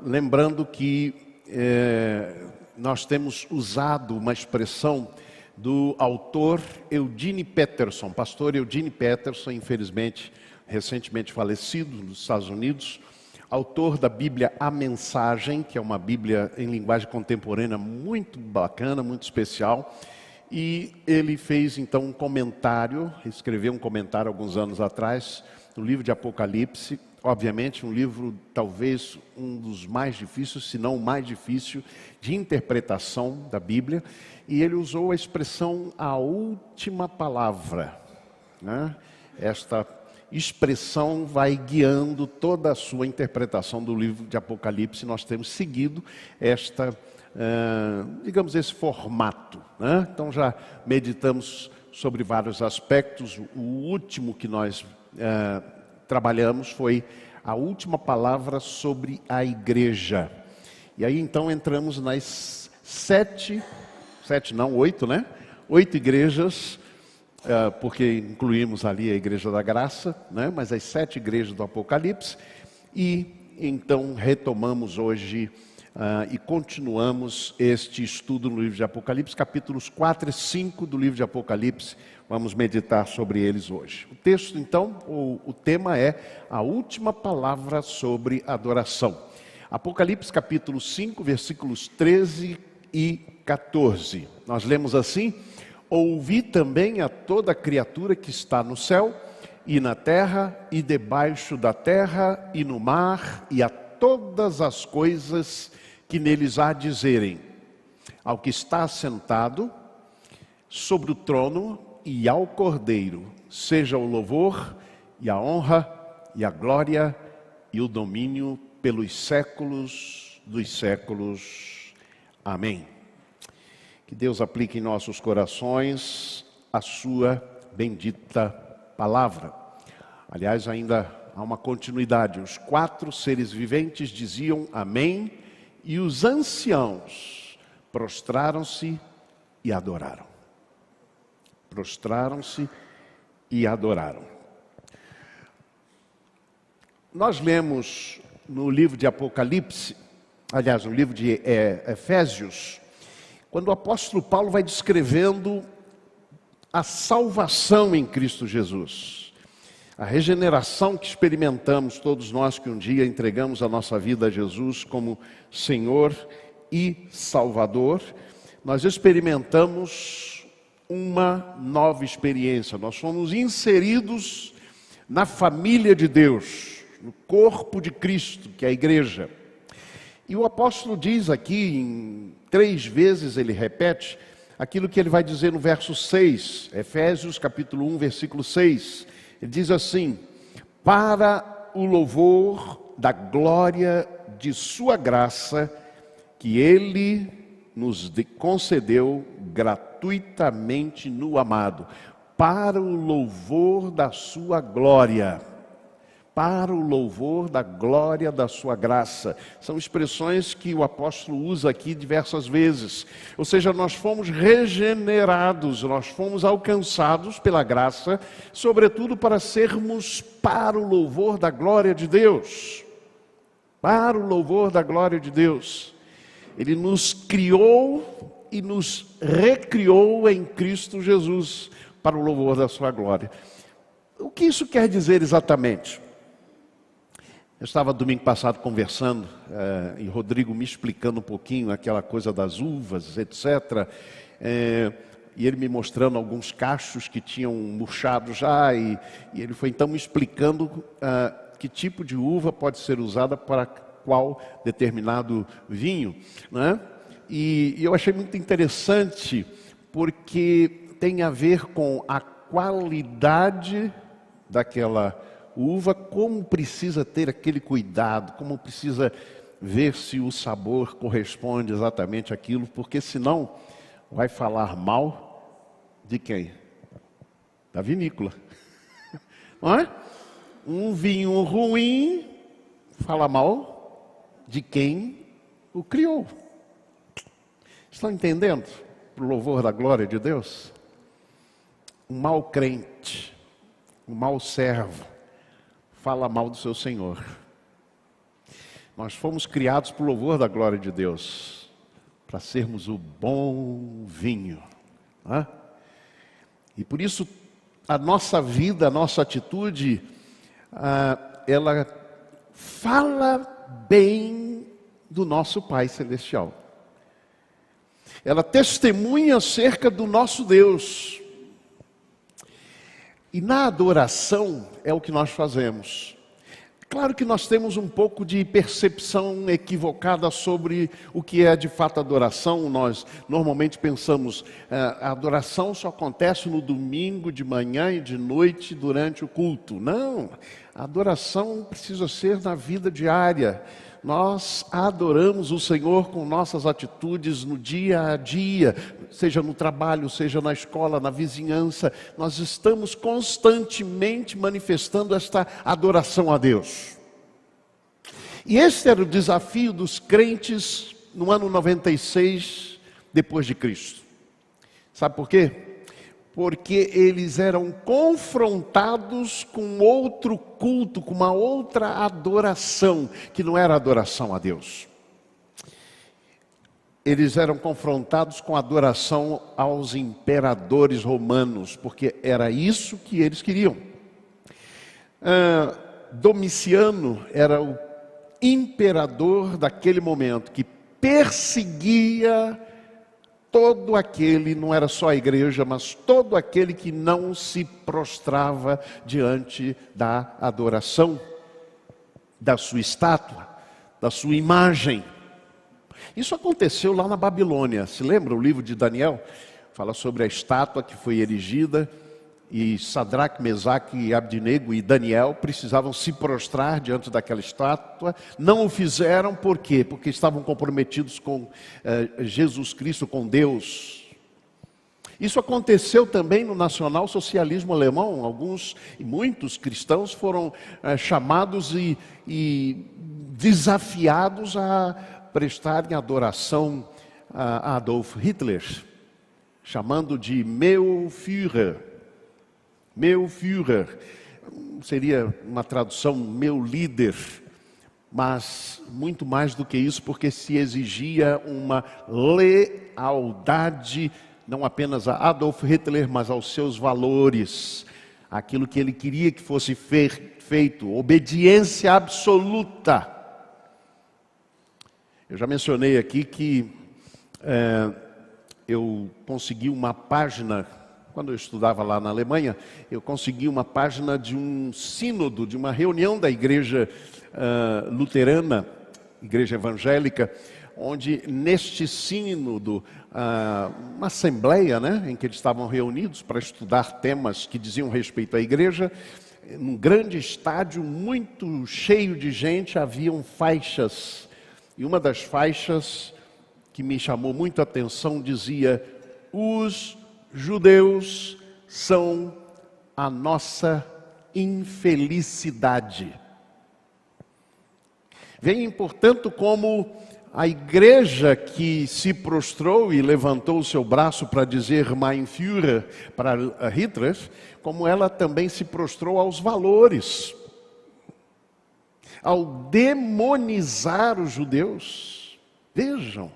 Lembrando que nós temos usado uma expressão do autor Eugene Peterson, pastor Eugene Peterson, infelizmente, recentemente falecido nos Estados Unidos, autor da Bíblia A Mensagem, que é uma Bíblia em linguagem contemporânea muito bacana, muito especial. E ele fez então um comentário, escreveu um comentário alguns anos atrás, no livro de Apocalipse. Obviamente um livro talvez um dos mais difíceis, se não o mais difícil, de interpretação da Bíblia. E ele usou a expressão a última palavra, né? Esta expressão vai guiando toda a sua interpretação do livro de Apocalipse. Nós temos seguido digamos, esse formato, né? Então já meditamos sobre vários aspectos. O último que nós trabalhamos foi a última palavra sobre a igreja. E aí então entramos nas 8, né? 8 igrejas, porque incluímos ali a Igreja da Graça, né? Mas as 7 igrejas do Apocalipse. E então retomamos hoje e continuamos este estudo no livro de Apocalipse, capítulos 4 e 5 do livro de Apocalipse. Vamos meditar sobre eles hoje. O texto então, o tema é a última palavra sobre adoração. Apocalipse capítulo 5, versículos 13 e 14. Nós lemos assim: ouvi também a toda criatura que está no céu e na terra e debaixo da terra e no mar e a todas as coisas que neles há dizerem, ao que está assentado sobre o trono e ao Cordeiro, seja o louvor e a honra e a glória e o domínio pelos séculos dos séculos. Amém. Que Deus aplique em nossos corações a sua bendita palavra. Aliás, ainda há uma continuidade. Os 4 seres viventes diziam amém, e os anciãos prostraram-se e adoraram. Prostraram-se e adoraram. Nós lemos no livro de Apocalipse, aliás, no livro de Efésios, quando o apóstolo Paulo vai descrevendo a salvação em Cristo Jesus. A regeneração que experimentamos todos nós que um dia entregamos a nossa vida a Jesus como Senhor e Salvador, nós experimentamos uma nova experiência. Nós fomos inseridos na família de Deus, no corpo de Cristo, que é a igreja. E o apóstolo diz aqui, em 3 vezes ele repete aquilo que ele vai dizer no verso 6, Efésios capítulo 1, versículo 6. Ele diz assim: para o louvor da glória de sua graça, que ele nos concedeu gratuitamente no amado. Para o louvor da sua glória. Para o louvor da glória da sua graça. São expressões que o apóstolo usa aqui diversas vezes. Ou seja, nós fomos regenerados, nós fomos alcançados pela graça, sobretudo para sermos para o louvor da glória de Deus. Para o louvor da glória de Deus. Ele nos criou e nos recriou em Cristo Jesus, para o louvor da sua glória. O que isso quer dizer exatamente? Eu estava domingo passado conversando, e Rodrigo me explicando um pouquinho aquela coisa das uvas, etc. E ele me mostrando alguns cachos que tinham murchado já, e ele foi então me explicando que tipo de uva pode ser usada para qual determinado vinho, né? E eu achei muito interessante, porque tem a ver com a qualidade daquela uva, como precisa ter aquele cuidado, como precisa ver se o sabor corresponde exatamente àquilo, porque senão vai falar mal de quem? Da vinícola. Não é? Um vinho ruim fala mal de quem o criou. Estão entendendo? Para o louvor da glória de Deus? Um mau crente, um mau servo, fala mal do seu Senhor. Nós fomos criados para o louvor da glória de Deus, para sermos o bom vinho. Né? E por isso, a nossa vida, a nossa atitude, ela fala bem do nosso Pai Celestial. Ela testemunha acerca do nosso Deus. E na adoração é o que nós fazemos. Claro que nós temos um pouco de percepção equivocada sobre o que é de fato adoração. Nós normalmente pensamos, a adoração só acontece no domingo, de manhã e de noite, durante o culto. Não, a adoração precisa ser na vida diária. Nós adoramos o Senhor com nossas atitudes no dia a dia, seja no trabalho, seja na escola, na vizinhança. Nós estamos constantemente manifestando esta adoração a Deus. E esse era o desafio dos crentes no ano 96 depois de Cristo. Sabe por quê? Porque eles eram confrontados com outro culto, com uma outra adoração, que não era adoração a Deus. Eles eram confrontados com a adoração aos imperadores romanos, porque era isso que eles queriam. Domiciano era o imperador daquele momento, que perseguia todo aquele, não era só a igreja, mas todo aquele que não se prostrava diante da adoração, da sua estátua, da sua imagem. Isso aconteceu lá na Babilônia. Se lembra o livro de Daniel? Fala sobre a estátua que foi erigida, e Sadraque, Mesaque e Abdinego e Daniel precisavam se prostrar diante daquela estátua. Não o fizeram, por quê? Porque estavam comprometidos com Jesus Cristo, com Deus. Isso aconteceu também no nacional-socialismo alemão. Alguns e muitos cristãos foram chamados e desafiados a prestarem adoração a Adolf Hitler, chamando de meu Führer. Meu Führer, seria uma tradução, meu líder, mas muito mais do que isso, porque se exigia uma lealdade, não apenas a Adolf Hitler, mas aos seus valores, aquilo que ele queria que fosse feito, obediência absoluta. Eu já mencionei aqui que eu consegui uma página. Quando eu estudava lá na Alemanha, eu consegui uma página de um sínodo, de uma reunião da igreja luterana, igreja evangélica, onde neste sínodo, uma assembleia, né, em que eles estavam reunidos para estudar temas que diziam respeito à igreja, num grande estádio, muito cheio de gente, haviam faixas. E uma das faixas que me chamou muito a atenção dizia: os judeus são a nossa infelicidade. Veem, portanto, como a igreja que se prostrou e levantou o seu braço para dizer Mein Führer para Hitler, como ela também se prostrou aos valores, ao demonizar os judeus. Vejam,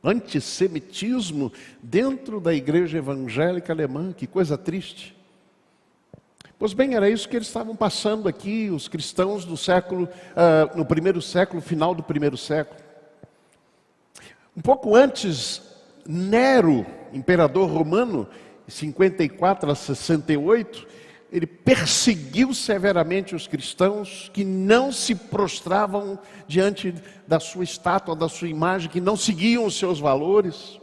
antissemitismo dentro da igreja evangélica alemã, que coisa triste. Pois bem, era isso que eles estavam passando aqui, os cristãos do século, no primeiro século, final do primeiro século. Um pouco antes, Nero, imperador romano, 54 a 68, ele perseguiu severamente os cristãos que não se prostravam diante da sua estátua, da sua imagem, que não seguiam os seus valores.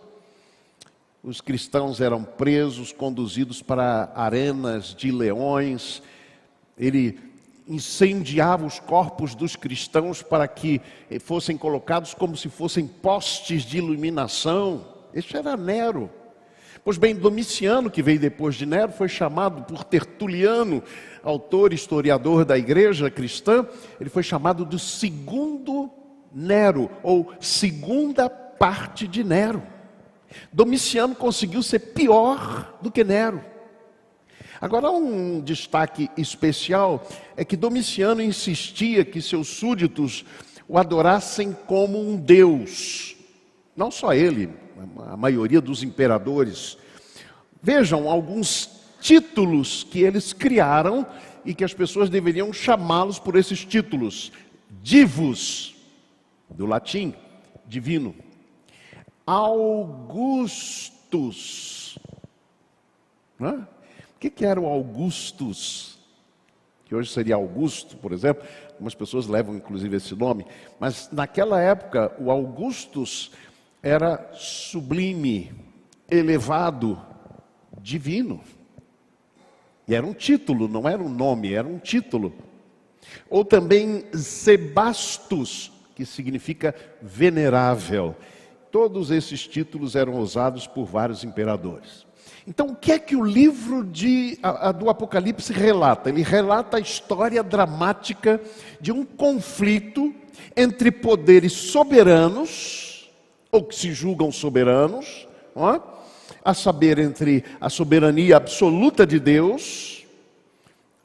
Os cristãos eram presos, conduzidos para arenas de leões. Ele incendiava os corpos dos cristãos para que fossem colocados como se fossem postes de iluminação. Este era Nero. Pois bem, Domiciano, que veio depois de Nero, foi chamado por Tertuliano, autor e historiador da igreja cristã, ele foi chamado de segundo Nero, ou segunda parte de Nero. Domiciano conseguiu ser pior do que Nero. Agora, um destaque especial é que Domiciano insistia que seus súditos o adorassem como um Deus. Não só ele, a maioria dos imperadores. Vejam alguns títulos que eles criaram e que as pessoas deveriam chamá-los por esses títulos. Divus, do latim, divino. Augustus. O que era o Augustus? Que hoje seria Augusto, por exemplo. Algumas pessoas levam inclusive esse nome. Mas naquela época, o Augustus era sublime, elevado, divino. E era um título, não era um nome, era um título. Ou também Sebastus, que significa venerável. Todos esses títulos eram usados por vários imperadores. Então, o que é que o livro do Apocalipse relata? Ele relata a história dramática de um conflito entre poderes soberanos, ou que se julgam soberanos, a saber, entre a soberania absoluta de Deus,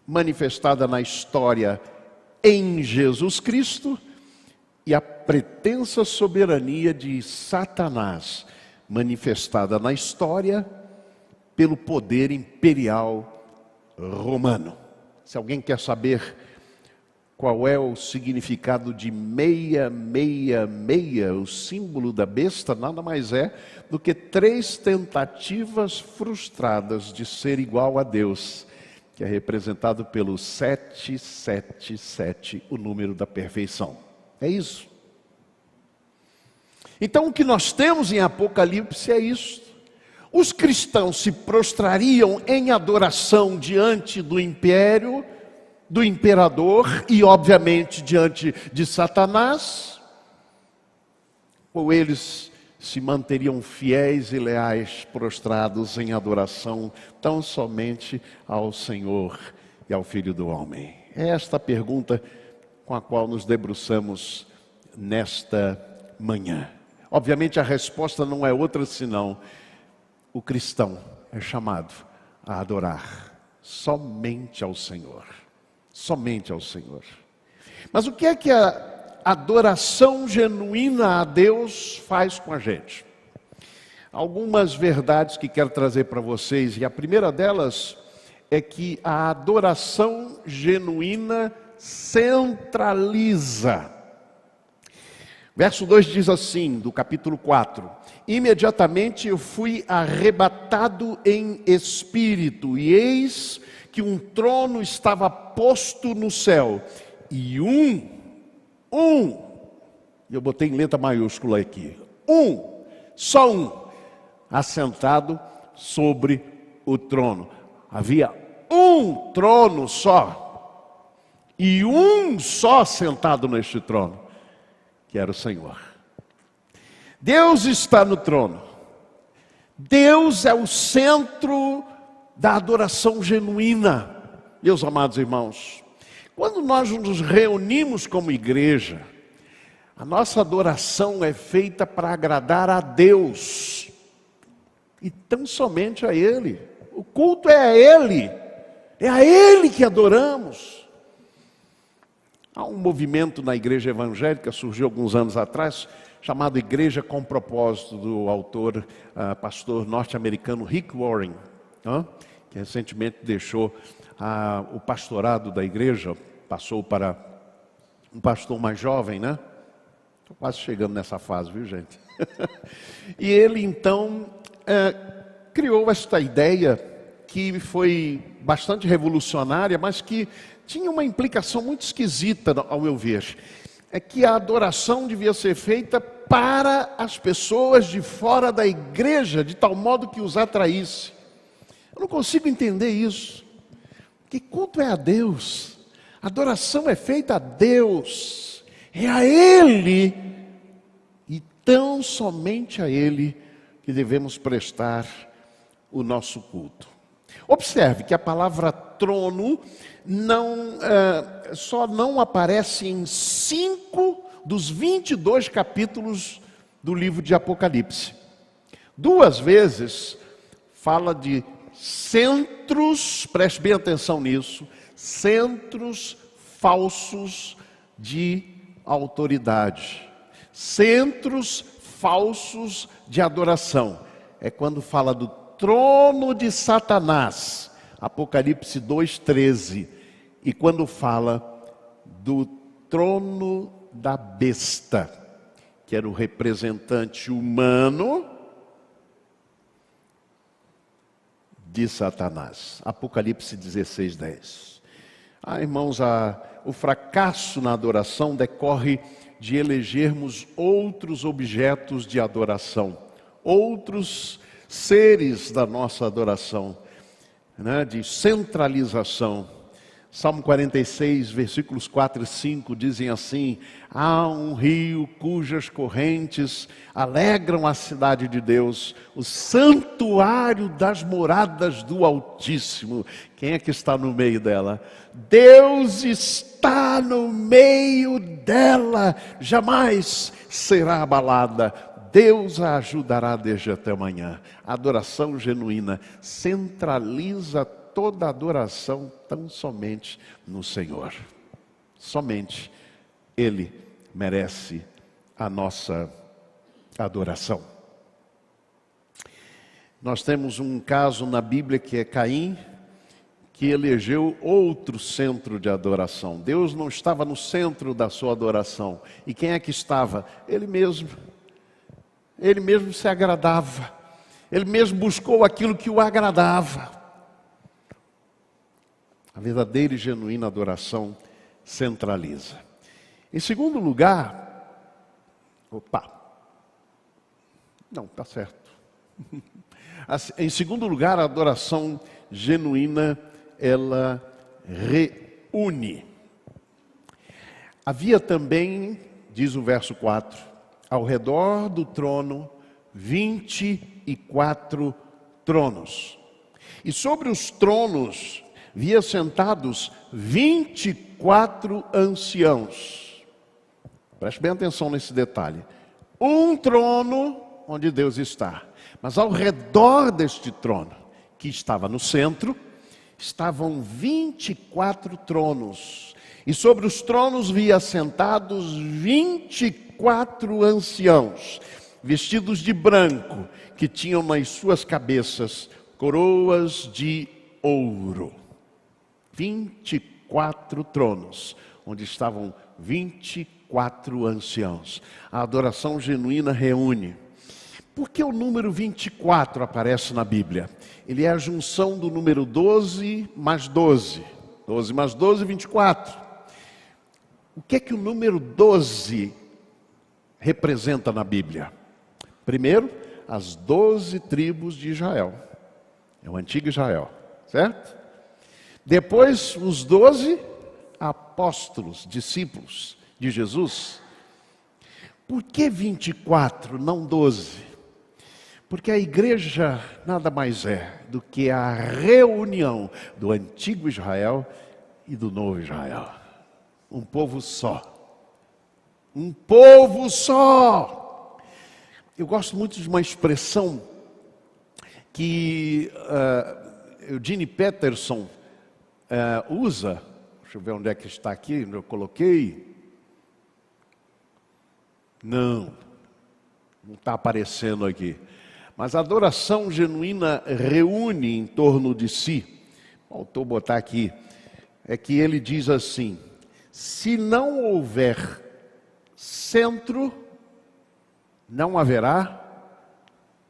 manifestada na história em Jesus Cristo, e a pretensa soberania de Satanás, manifestada na história pelo poder imperial romano. Se alguém quer saber qual é o significado de 666, o símbolo da besta, nada mais é do que 3 tentativas frustradas de ser igual a Deus, que é representado pelo 777, o número da perfeição. É isso. Então o que nós temos em Apocalipse é isso. Os cristãos se prostrariam em adoração diante do império, do imperador e obviamente diante de Satanás, ou eles se manteriam fiéis e leais, prostrados em adoração tão somente ao Senhor e ao Filho do Homem? É esta a pergunta com a qual nos debruçamos nesta manhã. Obviamente a resposta não é outra senão: o cristão é chamado a adorar somente ao Senhor. Somente ao Senhor. Mas o que é que a adoração genuína a Deus faz com a gente? Algumas verdades que quero trazer para vocês, e a primeira delas é que a adoração genuína centraliza. Verso 2 diz assim, do capítulo 4: imediatamente eu fui arrebatado em espírito, e eis que um trono estava posto no céu, e eu botei em letra maiúscula aqui, só um, assentado sobre o trono. Havia um trono só, e um só sentado neste trono, que era o Senhor. Deus está no trono. Deus é o centro da adoração genuína. Meus amados irmãos, quando nós nos reunimos como igreja, a nossa adoração é feita para agradar a Deus, e tão somente a Ele. O culto é a Ele, é a Ele que adoramos. Há um movimento na igreja evangélica, surgiu alguns anos atrás, chamado Igreja com Propósito, do autor, pastor norte-americano Rick Warren, que recentemente deixou o pastorado da igreja, passou para um pastor mais jovem, né? Estou quase chegando nessa fase, viu, gente? E ele então criou esta ideia que foi bastante revolucionária, mas que tinha uma implicação muito esquisita, ao meu ver. É que a adoração devia ser feita para as pessoas de fora da igreja, de tal modo que os atraísse. Eu não consigo entender isso. Que culto é a Deus? Adoração é feita a Deus. É a Ele, e tão somente a Ele, que devemos prestar o nosso culto. Observe que a palavra trono só não aparece em 5 dos 22 capítulos do livro de Apocalipse. 2 vezes fala de centros, preste bem atenção nisso, centros falsos de autoridade. Centros falsos de adoração. É quando fala do trono de Satanás, Apocalipse 2:13. E quando fala do trono da besta, que era o representante humano de Satanás. Apocalipse 16:10. Irmãos, o fracasso na adoração decorre de elegermos outros objetos de adoração, outros seres da nossa adoração, né, de centralização. Salmo 46, versículos 4 e 5 dizem assim: há um rio cujas correntes alegram a cidade de Deus, o santuário das moradas do Altíssimo. Quem é que está no meio dela? Deus está no meio dela, jamais será abalada. Deus a ajudará desde até amanhã. A adoração genuína centraliza toda adoração tão somente no Senhor. Somente Ele merece a nossa adoração. Nós temos um caso na Bíblia que é Caim, que elegeu outro centro de adoração. Deus não estava no centro da sua adoração. E quem é que estava? Ele mesmo. Ele mesmo se agradava. Ele mesmo buscou aquilo que o agradava. A verdadeira e genuína adoração centraliza. Em segundo lugar, não, está certo. Em segundo lugar, a adoração genuína, ela reúne. Havia também, diz o verso 4, ao redor do trono, 24 tronos. E sobre os tronos via sentados 24 anciãos. Preste bem atenção nesse detalhe. Um trono onde Deus está. Mas ao redor deste trono, que estava no centro, estavam 24 tronos. E sobre os tronos via sentados 24 anciãos, vestidos de branco, que tinham nas suas cabeças coroas de ouro. 24 tronos, onde estavam 24 anciãos. A adoração genuína reúne. Por que o número 24 aparece na Bíblia? Ele é a junção do número 12 mais 12. 12 mais 12, 24. O que é que o número 12 representa na Bíblia? Primeiro, as 12 tribos de Israel. É o antigo Israel, certo? Depois, os 12 apóstolos, discípulos de Jesus. Por que 24, não 12? Porque a igreja nada mais é do que a reunião do antigo Israel e do novo Israel. Um povo só. Um povo só. Eu gosto muito de uma expressão que Eugene Peterson usa. Deixa eu ver onde é que está aqui, onde eu coloquei. Não está aparecendo aqui. Mas a adoração genuína reúne em torno de si. Faltou botar aqui. É que ele diz assim: se não houver centro, não haverá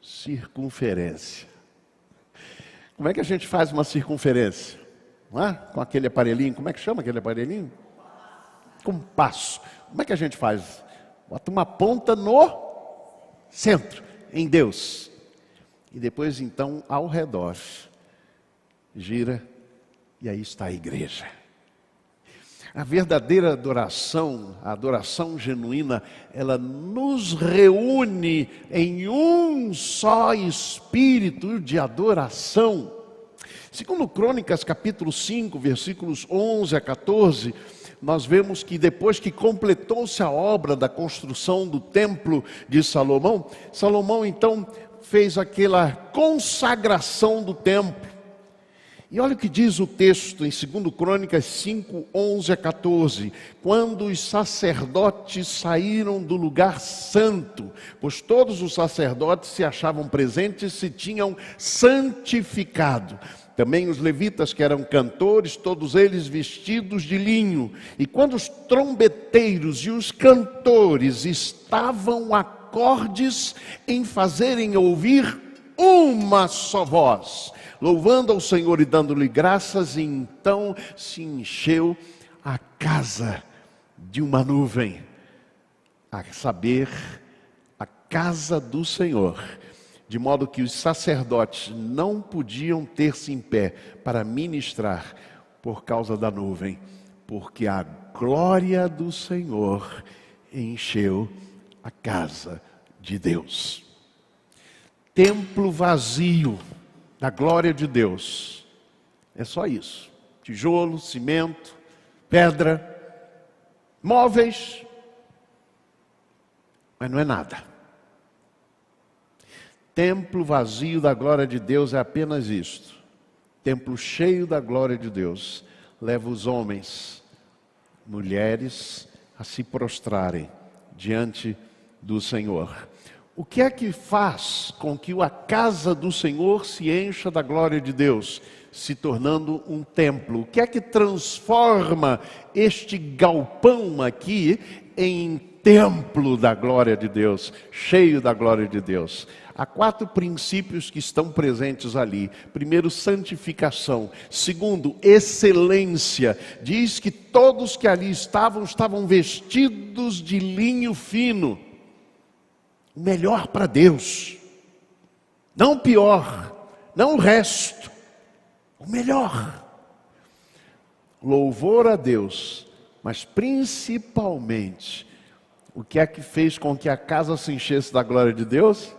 circunferência. Como é que a gente faz uma circunferência? Não é? Com aquele aparelhinho, como é que chama aquele aparelhinho? Compasso. Como é que a gente faz? Bota uma ponta no centro, em Deus. E depois então ao redor, gira, e aí está a igreja. A verdadeira adoração, a adoração genuína, ela nos reúne em um só espírito de adoração. Segundo Crônicas, capítulo 5, versículos 11 a 14, nós vemos que depois que completou-se a obra da construção do templo de Salomão, Salomão então fez aquela consagração do templo. E olha o que diz o texto em 2 Crônicas 5, 11 a 14. Quando os sacerdotes saíram do lugar santo, pois todos os sacerdotes se achavam presentes e se tinham santificado. Também os levitas, que eram cantores, todos eles vestidos de linho. E quando os trombeteiros e os cantores estavam acordes em fazerem ouvir uma só voz, louvando ao Senhor e dando-lhe graças, e então se encheu a casa de uma nuvem, a saber, a casa do Senhor, de modo que os sacerdotes não podiam ter-se em pé para ministrar por causa da nuvem, porque a glória do Senhor encheu a casa de Deus. Templo vazio da glória de Deus, é só isso: tijolo, cimento, pedra, móveis, mas não é nada. Templo vazio da glória de Deus é apenas isto. Templo cheio da glória de Deus leva os homens, mulheres, a se prostrarem diante do Senhor. O que é que faz com que a casa do Senhor se encha da glória de Deus, se tornando um templo? O que é que transforma este galpão aqui em templo da glória de Deus, cheio da glória de Deus? Há 4 princípios que estão presentes ali. Primeiro, santificação. Segundo, excelência. Diz que todos que ali estavam vestidos de linho fino. O melhor para Deus. Não o pior, não o resto. O melhor. Louvor a Deus, mas principalmente, o que é que fez com que a casa se enchesse da glória de Deus?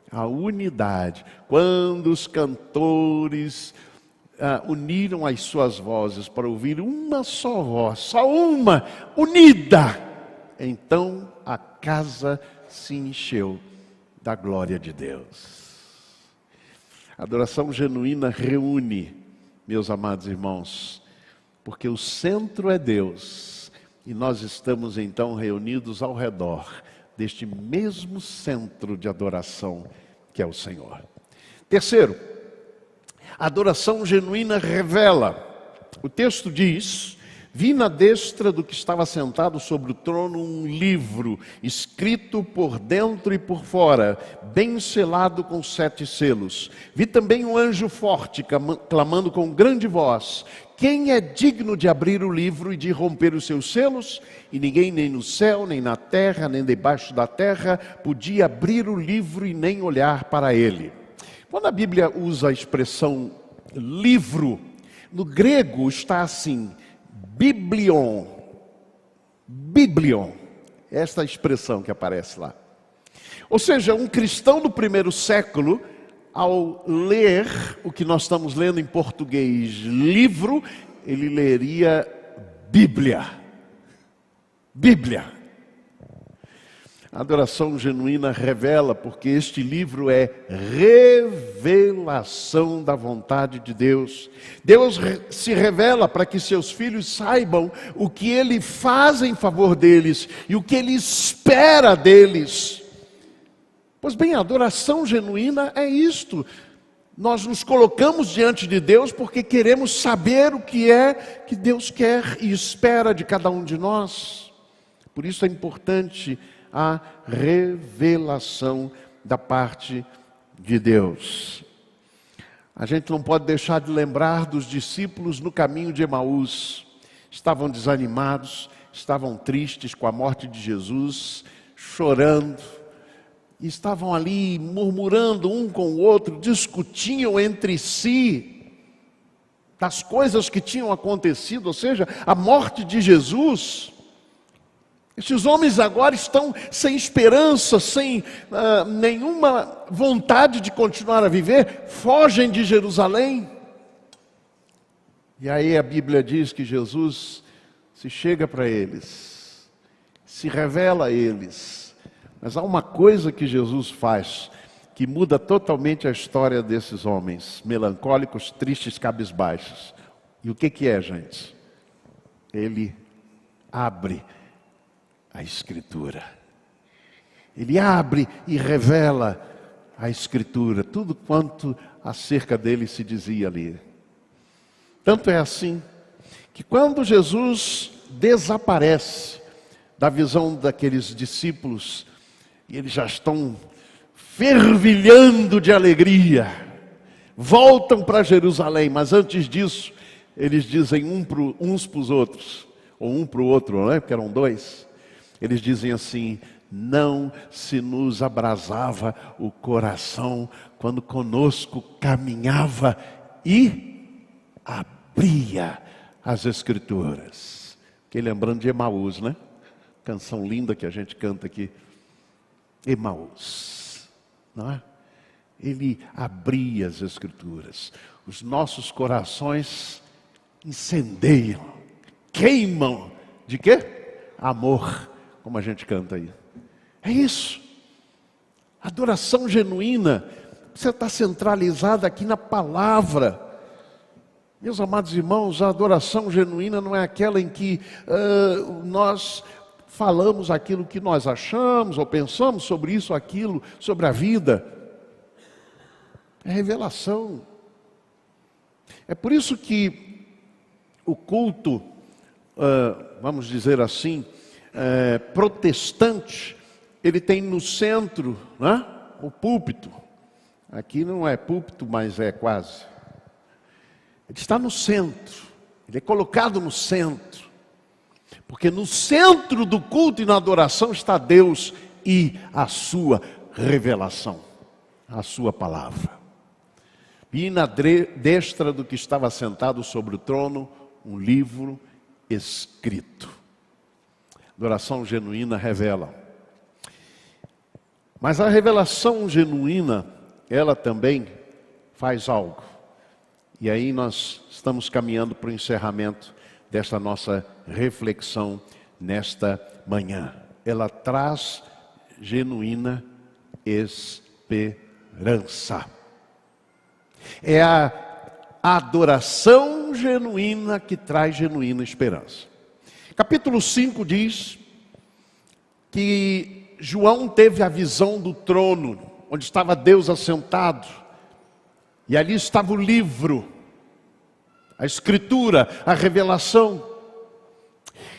A unidade. Quando os cantores uniram as suas vozes para ouvir uma só voz, só uma, unida, então a casa se encheu da glória de Deus. A adoração genuína reúne, meus amados irmãos, porque o centro é Deus, e nós estamos então reunidos ao redor deste mesmo centro de adoração que é o Senhor. Terceiro, a adoração genuína revela. O texto diz: vi na destra do que estava sentado sobre o trono um livro, escrito por dentro e por fora, bem selado com 7 selos. Vi também um anjo forte, clamando com grande voz: quem é digno de abrir o livro e de romper os seus selos? E ninguém, nem no céu, nem na terra, nem debaixo da terra, podia abrir o livro e nem olhar para ele. Quando a Bíblia usa a expressão livro, no grego está assim: biblion. Biblion. Esta é a expressão que aparece lá. Ou seja, um cristão do primeiro século, ao ler o que nós estamos lendo em português, livro, ele leria Bíblia. Bíblia. A adoração genuína revela, porque este livro é revelação da vontade de Deus. Deus se revela para que seus filhos saibam o que Ele faz em favor deles e o que Ele espera deles. Pois bem, a adoração genuína é isto. Nós nos colocamos diante de Deus porque queremos saber o que é que Deus quer e espera de cada um de nós. Por isso é importante a revelação da parte de Deus. A gente não pode deixar de lembrar dos discípulos no caminho de Emaús. Estavam desanimados, estavam tristes com a morte de Jesus, chorando. E estavam ali murmurando um com o outro, discutiam entre si das coisas que tinham acontecido, ou seja, a morte de Jesus. Esses homens agora estão sem esperança, sem nenhuma vontade de continuar a viver, fogem de Jerusalém. E aí a Bíblia diz que Jesus se chega para eles, se revela a eles. Mas há uma coisa que Jesus faz: que muda totalmente a história desses homens, melancólicos, tristes, cabisbaixos. E o que é, gente? Ele abre a Escritura. Ele abre e revela a Escritura, tudo quanto acerca dele se dizia ali. Tanto é assim, que quando Jesus desaparece da visão daqueles discípulos, e eles já estão fervilhando de alegria, voltam para Jerusalém, mas antes disso, eles dizem uns para os outros, ou um para o outro, não é? Porque eram dois. Eles dizem assim: não se nos abrasava o coração quando conosco caminhava e abria as Escrituras. Fiquei lembrando de Emaús, né? Canção linda que a gente canta aqui. Emaús, não é? Ele abria as Escrituras. Os nossos corações incendeiam, queimam. De quê? Amor, como a gente canta aí. É isso. Adoração genuína precisa estar centralizada aqui na palavra. Meus amados irmãos, a adoração genuína não é aquela em que nós falamos aquilo que nós achamos ou pensamos sobre isso ou aquilo, sobre a vida. É revelação. É por isso que o culto, vamos dizer assim, protestante, ele tem no centro, né, o púlpito. Aqui não é púlpito, mas é quase. Ele está no centro, ele é colocado no centro. Porque no centro do culto e na adoração está Deus e a sua revelação, a sua palavra. E na destra do que estava sentado sobre o trono, um livro escrito. Adoração genuína revela. Mas a revelação genuína, ela também faz algo. E aí nós estamos caminhando para o encerramento desta nossa reflexão nesta manhã. Ela traz genuína esperança. É a adoração genuína que traz genuína esperança. Capítulo 5 diz que João teve a visão do trono, onde estava Deus assentado, e ali estava o livro, a Escritura, a revelação.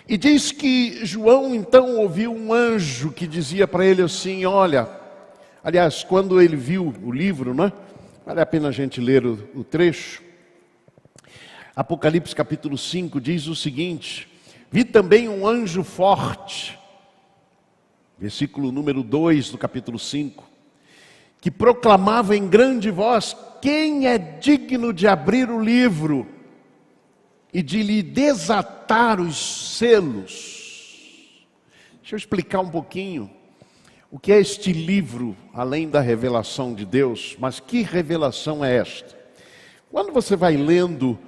E diz que João então ouviu um anjo que dizia para ele assim: olha, aliás, quando ele viu o livro, né? Vale a pena a gente ler o trecho. Apocalipse capítulo 5 diz o seguinte: vi também um anjo forte, versículo número 2 do capítulo 5, que proclamava em grande voz: quem é digno de abrir o livro e de lhe desatar os selos? Deixa eu explicar um pouquinho o que é este livro, além da revelação de Deus. Mas que revelação é esta? Quando você vai lendo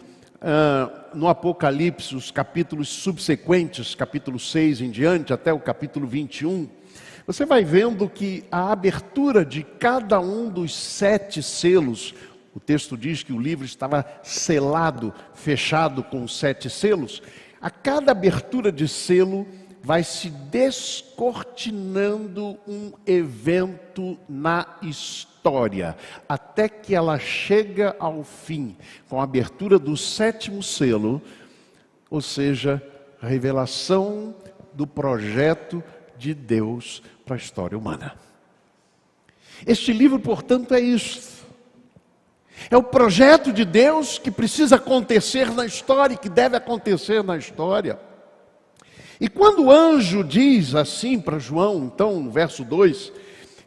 no Apocalipse os capítulos subsequentes, capítulo 6 em diante, até o capítulo 21, você vai vendo que a abertura de cada um dos 7 selos, o texto diz que o livro estava selado, fechado com 7 selos. A cada abertura de selo vai se descortinando um evento na história, até que ela chega ao fim, com a abertura do 7º selo, ou seja, a revelação do projeto de Deus para a história humana. Este livro, portanto, é isso. É o projeto de Deus que precisa acontecer na história, que deve acontecer na história. E quando o anjo diz assim para João, então, no verso 2,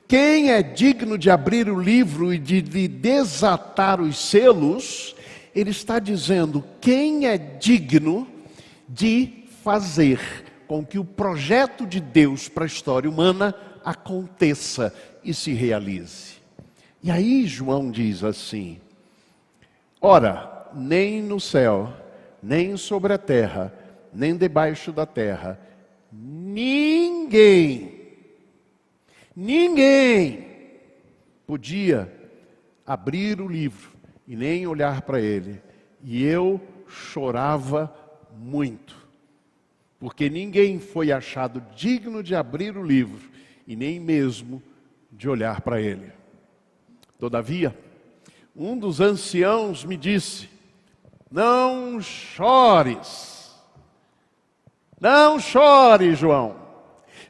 quem é digno de abrir o livro e de lhe desatar os selos, ele está dizendo quem é digno de fazer com que o projeto de Deus para a história humana aconteça e se realize. E aí João diz assim: ora, nem no céu, nem sobre a terra, nem debaixo da terra, ninguém podia abrir o livro e nem olhar para ele. E eu chorava muito, porque ninguém foi achado digno de abrir o livro e nem mesmo de olhar para ele. Todavia, um dos anciãos me disse: não chores, não chores, João.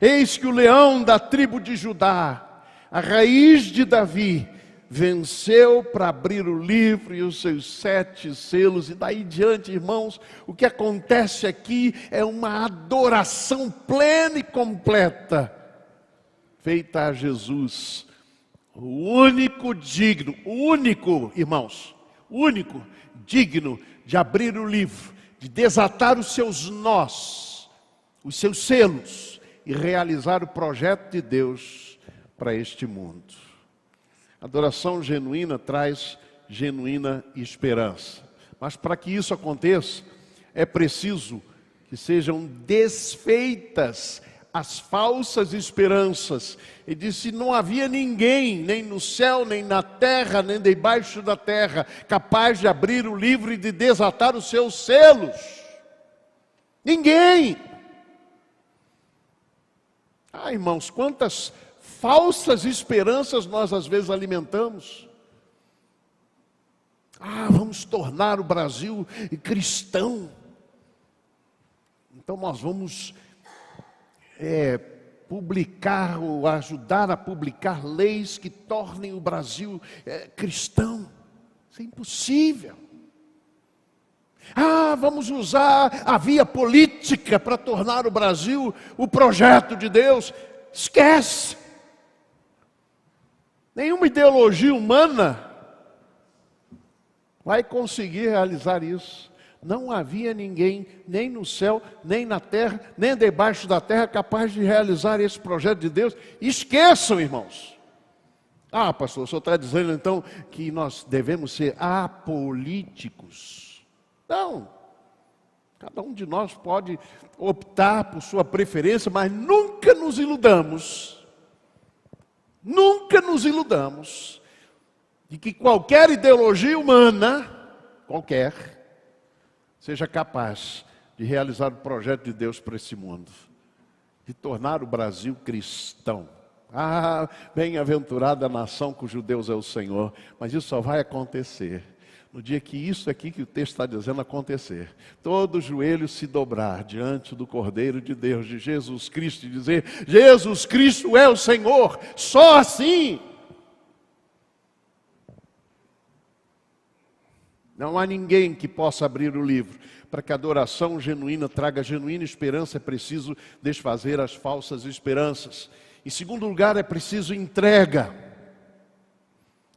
Eis que o leão da tribo de Judá, a raiz de Davi, venceu para abrir o livro e os seus 7 selos. E daí diante, irmãos, o que acontece aqui é uma adoração plena e completa, feita a Jesus, o único digno, o único, irmãos, o único digno de abrir o livro, de desatar os seus nós, os seus selos, e realizar o projeto de Deus para este mundo. Adoração genuína traz genuína esperança. Mas para que isso aconteça, é preciso que sejam desfeitas as falsas esperanças. Ele disse: não havia ninguém, nem no céu, nem na terra, nem debaixo da terra, capaz de abrir o livro e de desatar os seus selos. Ninguém. Irmãos, quantas falsas esperanças nós às vezes alimentamos. Vamos tornar o Brasil cristão. Então nós vamos publicar ou ajudar a publicar leis que tornem o Brasil cristão. Isso é impossível. Vamos usar a via política para tornar o Brasil o projeto de Deus. Esquece. Nenhuma ideologia humana vai conseguir realizar isso. Não havia ninguém, nem no céu, nem na terra, nem debaixo da terra, capaz de realizar esse projeto de Deus. Esqueçam, irmãos. Pastor, o senhor está dizendo então que nós devemos ser apolíticos. Não. Cada um de nós pode optar por sua preferência, mas nunca nos iludamos. Nunca nos iludamos de que qualquer ideologia humana, seja capaz de realizar o projeto de Deus para esse mundo, de tornar o Brasil cristão. Bem-aventurada a nação cujo Deus é o Senhor. Mas isso só vai acontecer no dia que isso aqui que o texto está dizendo acontecer. Todo joelho se dobrar diante do Cordeiro de Deus, de Jesus Cristo, e dizer: Jesus Cristo é o Senhor. Só assim. Não há ninguém que possa abrir o livro. Para que a adoração genuína traga genuína esperança, é preciso desfazer as falsas esperanças. Em segundo lugar, é preciso entrega.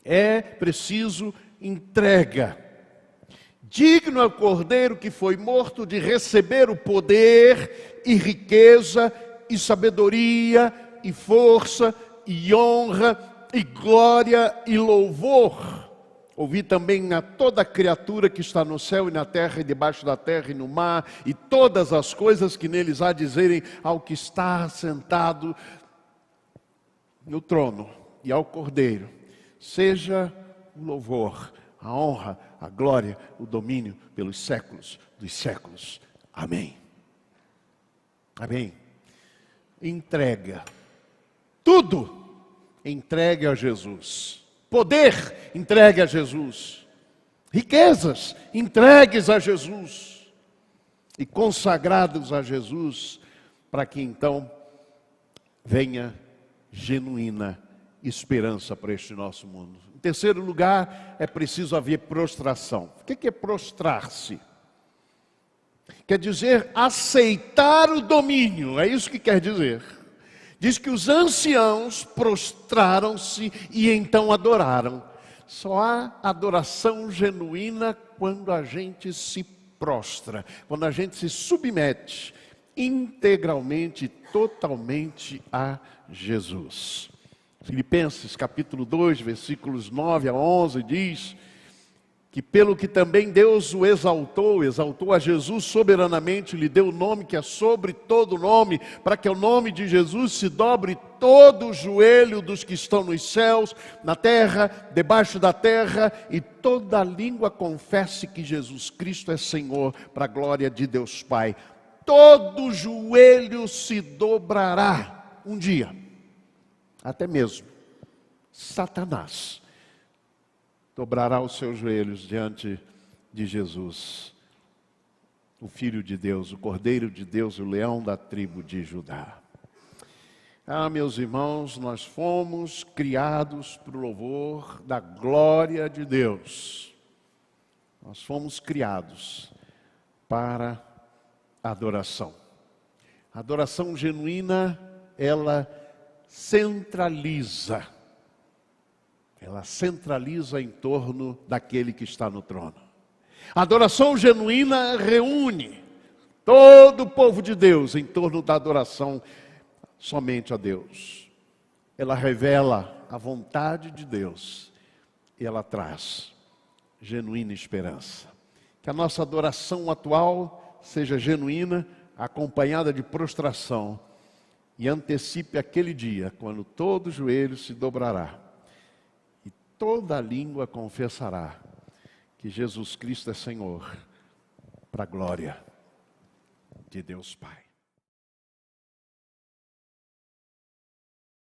É preciso entrega. Digno é o Cordeiro que foi morto de receber o poder e riqueza e sabedoria e força e honra e glória e louvor. Ouvi também a toda criatura que está no céu e na terra e debaixo da terra e no mar, e todas as coisas que neles há dizerem ao que está sentado no trono e ao Cordeiro: seja o louvor, a honra, a glória, o domínio pelos séculos dos séculos. Amém. Amém. Entrega. Tudo entregue a Jesus. Poder, entregue a Jesus. Riquezas, entregues a Jesus. E consagrados a Jesus, para que então venha genuína esperança para este nosso mundo. Em terceiro lugar, é preciso haver prostração. O que é prostrar-se? Quer dizer aceitar o domínio, é isso que quer dizer. Diz que os anciãos prostraram-se e então adoraram. Só há adoração genuína quando a gente se prostra, quando a gente se submete integralmente, totalmente a Jesus. Filipenses capítulo 2, versículos 9 a 11 diz: que pelo que também Deus o exaltou a Jesus soberanamente, lhe deu o nome que é sobre todo nome, para que ao nome de Jesus se dobre todo o joelho dos que estão nos céus, na terra, debaixo da terra, e toda língua confesse que Jesus Cristo é Senhor, para a glória de Deus Pai. Todo joelho se dobrará um dia, até mesmo Satanás dobrará os seus joelhos diante de Jesus, o Filho de Deus, o Cordeiro de Deus, o leão da tribo de Judá. Ah, meus irmãos, nós fomos criados para o louvor da glória de Deus. Nós fomos criados para a adoração. A adoração genuína, ela centraliza em torno daquele que está no trono. A adoração genuína reúne todo o povo de Deus em torno da adoração somente a Deus. Ela revela a vontade de Deus e ela traz genuína esperança. Que a nossa adoração atual seja genuína, acompanhada de prostração, e antecipe aquele dia quando todo joelho se dobrará toda língua confessará que Jesus Cristo é Senhor, para a glória de Deus Pai.